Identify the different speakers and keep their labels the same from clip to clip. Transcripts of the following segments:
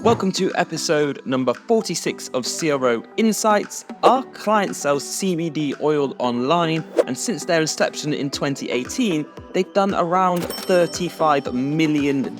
Speaker 1: Welcome to episode number 46 of CRO Insights. Our client sells CBD oil online, and since their inception in 2018, they've done around $35 million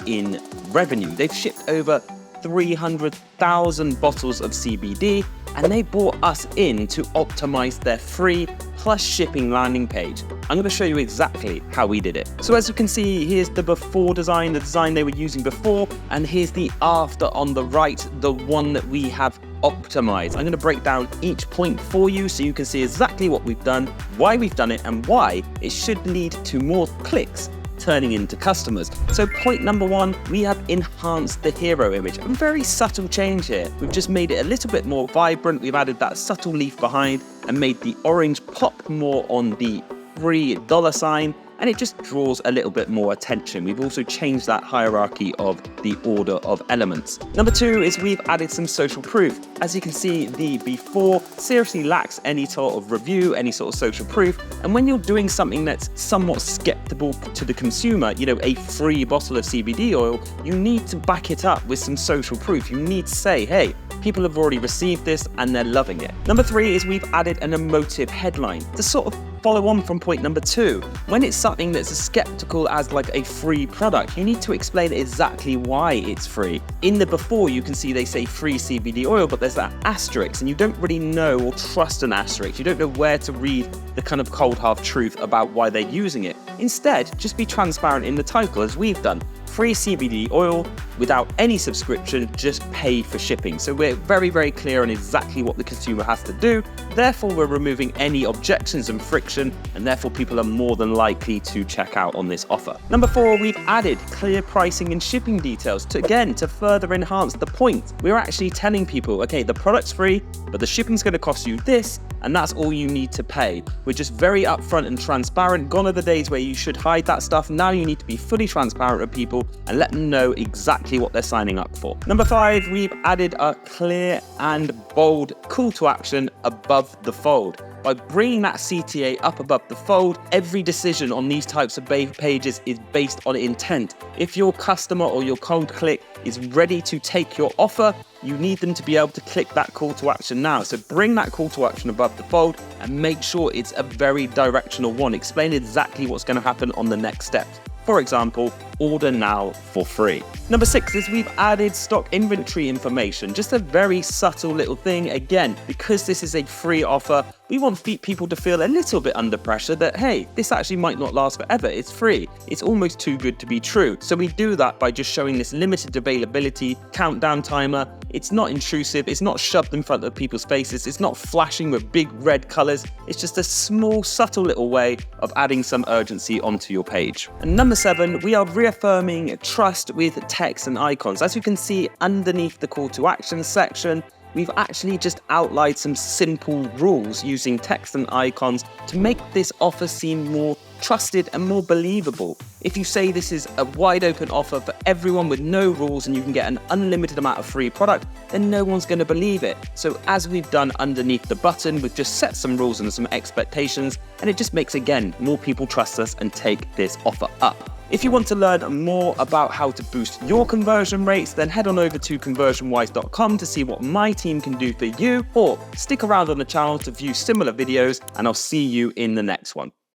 Speaker 1: in revenue. They've shipped over 300,000 bottles of CBD, and they brought us in to optimize their free plus shipping landing page. I'm going to show you exactly how we did it. So as you can see, here's the before design, the design they were using before, and here's the after on the right, the one that we have optimized. I'm going to break down each point for you so you can see exactly what we've done, why we've done it, and why it should lead to more clicks turning into customers. So point number one, we have enhanced the hero image. A very subtle change here. We've just made it a little bit more vibrant. We've added that subtle leaf behind and made the orange pop more on the free $sign, and it just draws a little bit more attention. We've also changed that hierarchy of the order of elements. Number two is we've added some social proof. As you can see, the before seriously lacks any sort of review, any sort of social proof. And when you're doing something that's somewhat skeptical to the consumer, a free bottle of CBD oil, you need to back it up with some social proof. You need to say, hey, people have already received this and they're loving it. Number three is we've added an emotive headline to sort of follow on from point number two. When it's something that's as skeptical as like a free product, you need to explain exactly why it's free. In the before, you can see they say free CBD oil, but there's that asterisk, and you don't really know or trust an asterisk. You don't know where to read the kind of cold hard truth about why they're using it. Instead, just be transparent in the title as we've done. Free CBD oil without any subscription, just pay for shipping. So we're very, very clear on exactly what the consumer has to do. Therefore, we're removing any objections and friction, and therefore people are more than likely to check out on this offer. Number four, we've added clear pricing and shipping details to further enhance the point. We're actually telling people, okay, the product's free, but the shipping's gonna cost you this, and that's all you need to pay. We're just very upfront and transparent. Gone are the days where you should hide that stuff. Now you need to be fully transparent with people and let them know exactly what they're signing up for. Number five, we've added a clear and bold call to action above the fold. By bringing that CTA up above the fold, every decision on these types of pages is based on intent. If your customer or your cold click is ready to take your offer, you need them to be able to click that call to action now. So bring that call to action above the fold and make sure it's a very directional one. Explain exactly what's going to happen on the next steps. For example, order now for free. Number six is we've added stock inventory information, just a very subtle little thing. Again, because this is a free offer, we want people to feel a little bit under pressure that, hey, this actually might not last forever. It's free. It's almost too good to be true. So we do that by just showing this limited availability countdown timer. It's not intrusive. It's not shoved in front of people's faces. It's not flashing with big red colors. It's just a small, subtle little way of adding some urgency onto your page. And number seven, we are reaffirming trust with text and icons. As you can see underneath the call to action section, we've actually just outlined some simple rules using text and icons to make this offer seem more trusted and more believable. If you say this is a wide open offer for everyone with no rules and you can get an unlimited amount of free product, then no one's going to believe it. So as we've done underneath the button, we've just set some rules and some expectations, and it just makes, again, more people trust us and take this offer up. If you want to learn more about how to boost your conversion rates, then head on over to ConversionWise.com to see what my team can do for you, or stick around on the channel to view similar videos, and I'll see you in the next one.